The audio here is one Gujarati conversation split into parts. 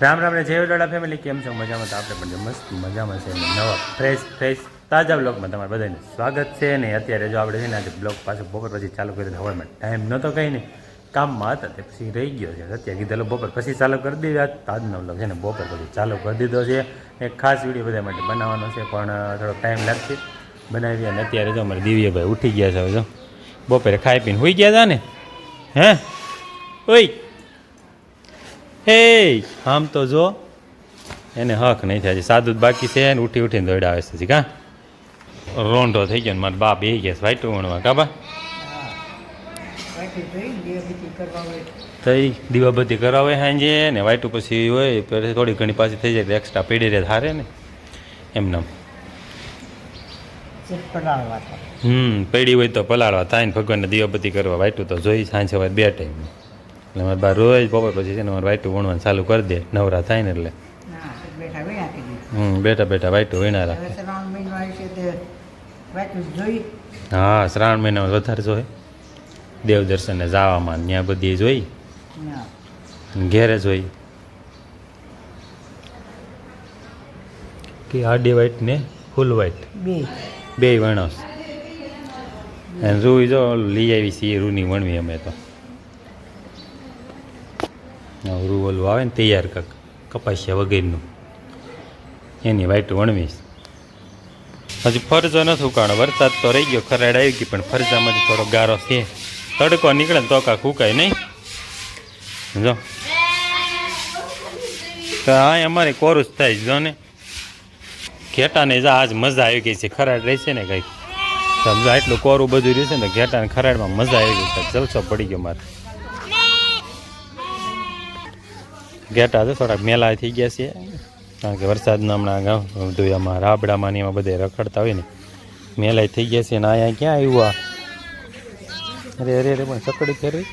રામ રામ ને જય વડાળા ફેમિલી, કેમ છો? મજામાં? તો આપણે પણ મસ્ત મજામાં છે. નવા ફ્રેશ તાજા બ્લોગમાં તમારું બધાને સ્વાગત છે. ને અત્યારે જો આપણે છે ને આજે બ્લોગ પાછું બપોર પછી ચાલુ કરી દીધો. હવામાં ટાઈમ નહોતો કંઈ નહીં, કામમાં હતા તે પછી રહી ગયો છે. અત્યારે કીધેલો બપોર પછી ચાલુ કરી દીધો. આજનો બ્લોગ છે ને બપોર પછી ચાલુ કરી દીધો છે. એક ખાસ વિડીયો બધા માટે બનાવવાનો છે, પણ થોડો ટાઈમ લાગશે બનાવી. અને અત્યારે જો અમારે દિવ્યભાઈ ઉઠી ગયા છે. હવે જો બપોરે ખાઈ પીને હોઈ ગયા હતા ને. હે ઓય હે આમ તો જો એને હક નહીં થાય, સાદું જ બાકી છે ને ઉઠીને દોડાવે છે. કા રોંઢો થઈ ગયો ને મારા બાપ એ ગયા વાઈટું વણવા. કાબા થઈ દીવાબત્તી કરાવે સાંજે ને વાઈટું પછી હોય પછી થોડી ઘણી પાછી થઈ જાય એક્સ્ટ્રા પીડી રહે હારે ને એમને પડી હોય તો પલાળવા થાય ને ભગવાનને દીવાબત્તી કરવા. વાઈટું તો જોઈ સાંજે સવારે 2 ટાઈમ એટલે મારા બા રોજ બપોર પછી છે ને મારે વાઈટું વણવાનું ચાલુ કરી દે નવરા થાય ને એટલે બેઠા વાઈટું વીણા રાખે. હા, શ્રાવણ મહિનામાં વધારે જોઈએ દેવ દર્શનને જવામાં, ત્યાં બધી જોઈ ઘેરે જોઈ કે આડી વાઈટ ને ફૂલ વાઈટ બે વણસ અને રૂઈ જો લઈ આવી છીએ. રૂની વણવી અમે તો રૂ ઓલું આવે ને તૈયાર કપાસિયા વગેરેનું એની વાઈટ વણવીશ. હજી ફરજો નથી ઉકાણો, વરસાદ તો રહી ગયો, ખરાડ આવી ગઈ, પણ ફરજામાંથી થોડો ગારો છે. તડકો નીકળે ને તો કાંક ઉકાય નહીં. જો તો આ અમારે કોરું જ થાય જો ને. ઘેટાને જા આજ મજા આવી ગઈ છે, ખરાડ રહેશે ને કંઈક સમજો. એટલું કોરું બધું રહેશે ને ઘેટાને ખરાડમાં મજા આવી ગઈ છે, જલસો પડી ગયો મારે. ઘેટા તો થોડાક મેલા થઈ ગયા છે, કારણ કે વરસાદના હમણાં બધું એમાં રાબડામાં ને એમાં બધે રખડતા હોય ને મેલાય થઈ ગયા છે. ને અહીંયા ક્યાં આવ્યું? અરે પણ ચકડી ફેરવી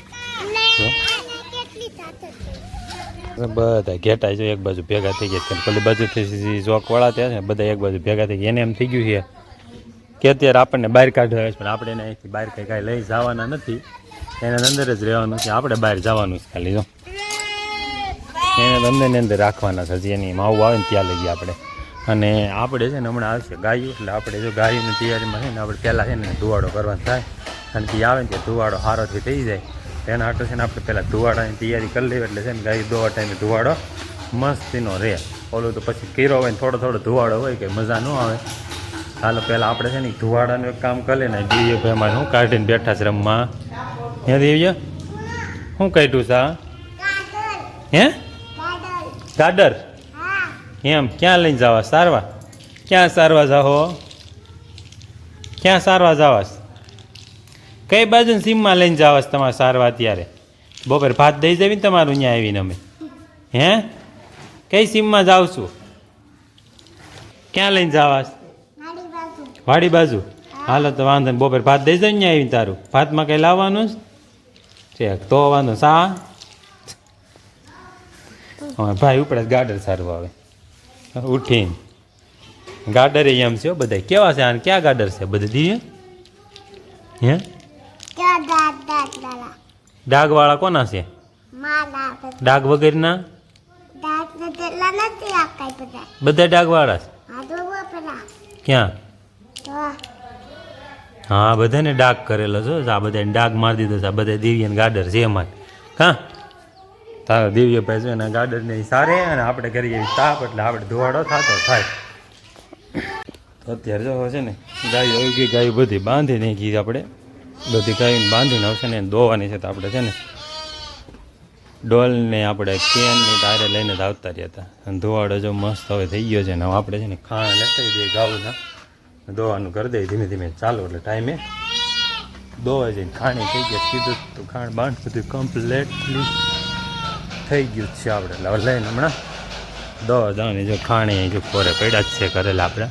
બધા ઘેટા જો એક બાજુ ભેગા થઈ ગયા. પેલી બાજુથી ચોકવાળા ત્યાં છે બધા એક બાજુ ભેગા થઈ ગયા. એને એમ થઈ ગયું છે કે અત્યારે આપણને બહાર કાઢવા, પણ આપણે એને અહીંથી બહાર કાંઈ લઈ જવાના નથી, એને અંદર જ રહેવાનું છે. આપણે બહાર જવાનું છે ખાલી. જો એને અંદરની અંદર રાખવાના છે, એની માવું આવે ને ત્યાં લઈએ આપણે. અને આપણે છે ને હમણાં આવશે ગાયું, એટલે આપણે જો ગાયુંની તૈયારીમાં છે ને આપણે પહેલાં છે ને ધુવાડો કરવાનો થાય. અને તે આવે ને ત્યાં ધુવાડો સારોથી થઈ જાય એના હાટો છે ને આપણે પહેલાં ધુવાડાની તૈયારી કરી લઈએ. એટલે છે ને ગાય દોવા ટાઈમે ધુવાડો મસ્તીનો રહે. ઓલું તો પછી કીરો હોય ને થોડો ધુવાડો હોય કે મજા ન આવે. હાલો પહેલાં આપણે છે ને ધુવાડાનું એક કામ કરી લે ને. જોઈએ ભાઈ અમારે શું કાઢીને બેઠા છે રમવા. હે દેવીએ શું કાઢ્યું છે? હે ગાડર એમ ક્યાં લઈને જવા? સારવા? ક્યાં સારવા જાઓ? ક્યાં સારવા જવાસ? કઈ બાજુ સીમમાં લઈને જવાસ તમારે સારવા? અત્યારે બપોર ભાત દઈ જવી ને તમારું અહીંયા આવીને અમે. હે કઈ સીમમાં જાઉં છું? ક્યાં લઈને જવાસ? વાડી બાજુ. હાલો તો વાંધો ને, બપોર ભાત દઈ જાય અહીંયા આવીને તારું. ભાતમાં કંઈ લાવવાનું છે તો વાંધો. સા ભાઈ ઉપડે ગાડર સારું આવે ઉઠીને. ગાડર એમ છે બધા કેવા છે? આને ક્યાં ગાડર છે બધા દીએ? હે ડાઘવાળા કોના છે? ડાઘ વગેરેના બધા ડાઘવાળા છે. ક્યાં? હા બધાને ડાઘ કરેલો છો. આ બધાને ડાઘ મારી દીધો છે. આ બધા દિવ્યને ગાડર છે એમાં. હા તારા દિવ્યભાઈ છે ને ગાર્ડનને સારે અને આપણે કરીએ એવી તાપ, એટલે આપણે ધોવાડો થતો થાય. અત્યારે જો છે ને ગાયો આવી ગઈ, ગાયો બધી બાંધી નહીં ગઈ. આપણે બધી ગાયોને બાંધીને આવશે ને દોવાની છે. તો આપણે છે ને ડોલને આપણે કેનની તારે લઈને જ આવતા રહ્યા હતા. અને ધોવાડો જો મસ્ત હવે થઈ ગયો છે ને. હવે આપણે છે ને ખાણ લેતા દઈએ ગાઉના, દોવાનું કરી દઈએ ધીમે ધીમે ચાલુ. એટલે ટાઈમે દોવા જઈને ખાણી થઈ ગયા. કીધું તો ખાણ બાંધ બધું કમ્પ્લેટલી થઈ ગયું છે આપણે. એટલે હવે લઈને હમણાં દવા દાવાની જો ખાણી જો કોરે પડ્યા જ છે કરેલા આપણે.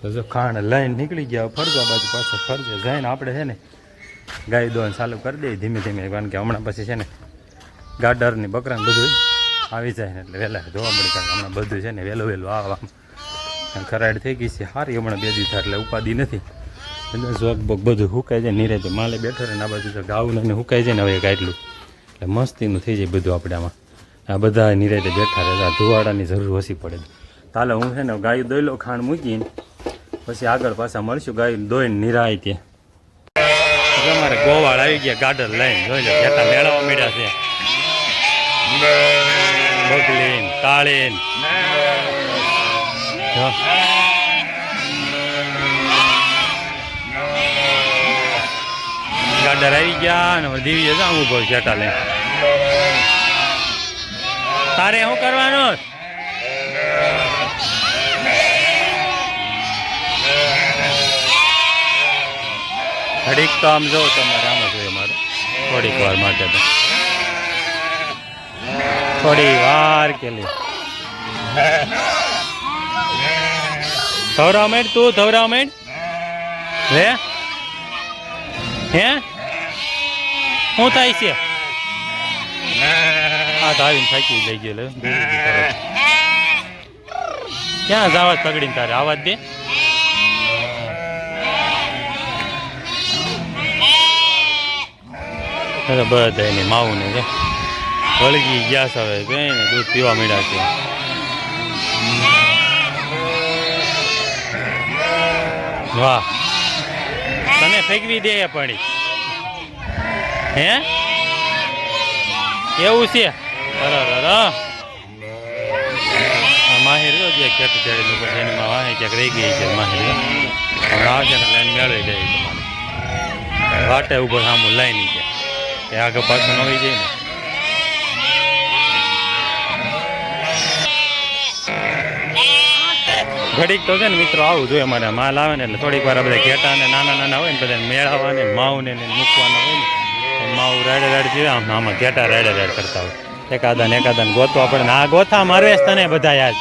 તો જો ખાણ લઈને નીકળી ગયા ફરજા બાજુ પાછળ ફરજે જઈને આપણે છે ને ગાય દોવાનું ચાલુ કરી દઈએ ધીમે ધીમે. કારણ કે હમણાં પછી છે ને ગાડરની બકરાને બધું આવી જાય ને એટલે વહેલા જોવા મળે. કારણ કે હમણાં બધું છે ને વહેલું આવવામાં ખરાડ થઈ ગઈ છે સારી. હમણાં 2 દિવસ એટલે ઉપાધિ નથી. જોગ બોગ બધું સુકાઈ જાય નીરે. તો માલે બેઠો રહે ને આ બાજુ તો ગાઉને સુકાઈ જાય ને હવે કાઢલું એટલે મસ્તીનું થઈ જાય બધું આપણે આમાં. આ બધા નિરાતે બેઠા રહેતા, ધુવાડાની જરૂર ઓછી પડે. તાલે હું છે ને ગાયું દોઈ લો, ખાંડ મૂકીને પછી આગળ પાછા મળશું. ગાયું દોઈને નિરાય ત્યાં અમારે ગોવાળ આવી ગયા ગાડર લઈને. જોઈ લો ઘેટા મેળવવા મળ્યા છે. બગલીન કાળીન ગાડર આવી ગયા ને દીવીએ જામ ઉભો ઘેટા લઈને. તારે શું કરવાનું? ઘડીક તો આમ જો તમારે આમ જોઈએ મારે થોડીક વાર માટે તો થોડી વાર કેલી ધવરાવ મેડ તું ધવરાવ મેડ હે હે શું થાય છે? હા તો આવીને થાકી લઈ ગયેલો. ક્યાં જવા પકડીને તારે આવાજ દે. બધા એની માવું ને વળગી ગયા છે. હવે કઈ ને દૂધ પીવા મળ્યા છે. વાહ તને ફેંકવી દે પડી હે એવું છે? માહિર જો જે ખેત ચડેલું પછી એની માં વાહે ક્યાંક રહી ગઈ છે. માહિર હમણાં આવશે ને લાઈન મેળવી જાય તમારે વાટે ઉપર સામું લાઈન છે એ આગળ પાછું નવી જાય ને. ઘડીક તો છે ને મિત્રો આવું જોઈએ અમારે માલ આવે ને એટલે થોડીક વાર બધા ઘેટા ને નાના નાના હોય ને બધા મેળવવા ને માવું ને મૂકવાના હોય ને માવું રાડે રાડ જોઈએ. આમાં ઘેટા રાડે રાડ કરતા હોય. એકાદાને ગોતવા પડે ને આ ગોથા મારવે તને બધા યાદ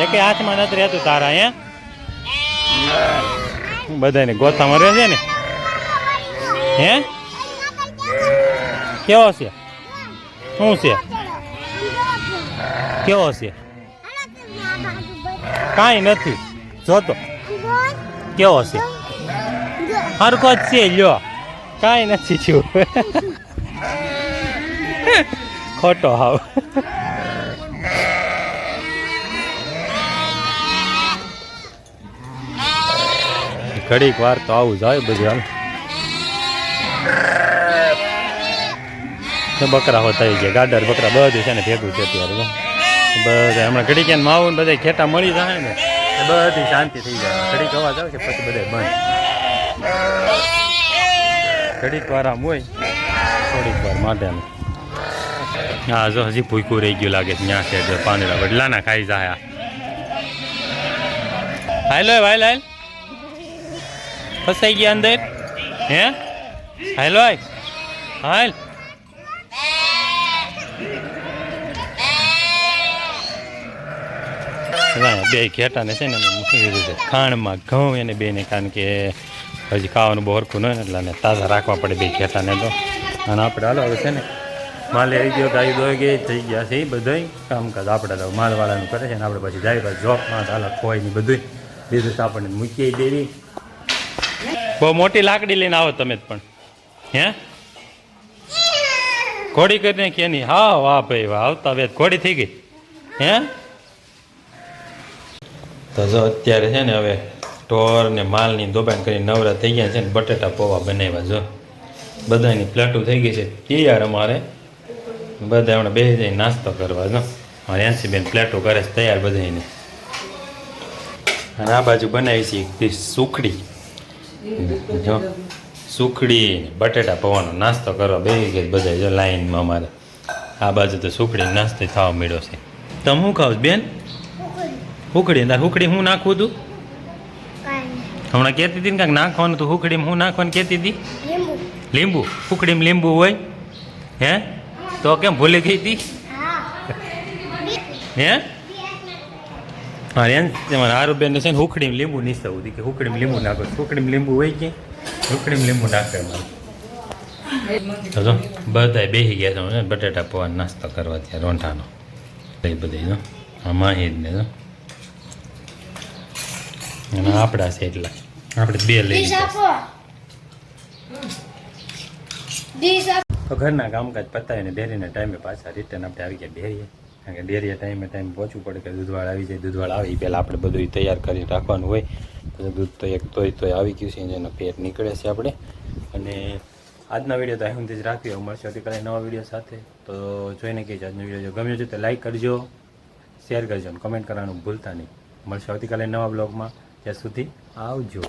એક હાથમાં નથી રહેતું તારા હે બધાને ગોથા મારવે છે ને હે કેવો છે શું છે કેવો છે કાંઈ નથી જોતો કેવો છે હરખો જ છે લ્યો કાંઈ નથી થયું ખોટો હાવ ઘડીક વાર તો આવું જાય બધું હાલ બકરા હોતા આવી ગયા ગાડર બકરા બધું છે ને ભેગું છે અત્યારે બધા હમણાં ઘડીક એને માવું ને બધા ખેટા મળી જાય ને બધી શાંતિ થઈ જાય ઘડીક અવાજ આવે કે પછી બધા બંધ ઘડીક વાર આમ હોય થોડીક વાર માટે હા જો હજી ભૂખું રહી ગયું લાગે ત્યાં છે જો પાંદડા વડલાના ખાઈ જાય હાલો હાલ હાલ ફસાઈ ગયા અંદર હે હાલો હાલ બે ઘેટાને છે ને મૂકી દીધું છે ખાંડમાં ઘઉં એને બેને કારણ કે હજી ખાવાનું બહુ હરખું ન હોય ને એટલે તાજા રાખવા પડે બે ઘેટાને તો. અને આપણે હાલો હવે છે ને માલ આવી ગયો ગાય દોઈ ગઈ થઈ ગયા છે એ બધું કામકાજ આપણે તો માલવાળાનું કરે છે ને આપણે પછી જાય પાછું જોબમાં હાલત હોય ને બધું બીજું તો આપણને મૂકી દેવી. બહુ મોટી લાકડી લઈને આવો તમે જ પણ હે ઘોડી કરીને કે નહીં હા વાહ ભાઈ વાહ આવતા હવે ઘોડી થઈ ગઈ હે. તો જો અત્યારે છે ને હવે ઢોર ને માલની દોબાણ કરી નવરા થઈ ગયા છે ને બટેટા પૌવા બનાવ્યા જો બધાની પ્લેટો થઈ ગઈ છે તૈયાર. અમારે બધા હમણાં બેસી જાય નાસ્તો કરવા જો મારે 80 બેન પ્લેટો કરે છે તૈયાર બધાની. અને આ બાજુ બનાવી છે સુખડી જો સુખડી બટેટા પૌવાનો નાસ્તો કરવા બેસી ગયા બધા જો લાઈનમાં. અમારે આ બાજુ તો સુખડી નાસ્તો થવા મળ્યો છે. તમે શું ખાવ બેન? હુકડી તાર હુકડી હું નાખવું તું હમણાં કહેતી હતી ને કાંઈક નાખવાનું તું હુકડીમાં હું નાખવાનું કહેતી હતી લીંબુ હુકડીમાં લીંબુ હોય હે તો કેમ ભૂલી ગઈ હતી હે હા એમ તમારે આરુબેન છે ને હુકડીમાં લીંબુ નીસવું હતી કે હુકડીમાં લીંબુ નાખો હુકડીમાં લીંબુ હોય કે હુકડીમાં લીંબુ નાખે મારે તો જો બધા બેસી ગયા છે બટેટા પૌવાનો નાસ્તો કરવા ત્યાં રોંઠાનો એ બધી જો આ માહિર ને જો અને આપણા છે એટલા આપણે બે લઈ તો ઘરના કામકાજ પતાવીને ડેરીના ટાઈમે પાછા રિટર્ન આપણે આવી ગયા ડેરીએ, કારણ કે ડેરીએ ટાઈમે પહોંચવું પડે કે દૂધવાળા આવી જાય. દૂધવાળા આવે એ પહેલાં આપણે બધું તૈયાર કરી રાખવાનું હોય. પછી દૂધ તો એક તોય આવી ગયું છે, એનો પેટ નીકળે છે આપણે. અને આજના વિડીયો તો અહીં સુધી જ રાખવી. હું મળશે આવતીકાલે નવા વિડીયો સાથે. તો જોઈને કહીશ આજનો વિડીયો જો ગમ્યો છે તો લાઈક કરજો, શેર કરજો અને કમેન્ટ કરવાનું ભૂલતા નહીં. મળશે આવતીકાલે નવા બ્લોગમાં. ત્યાં સુધી આવજો.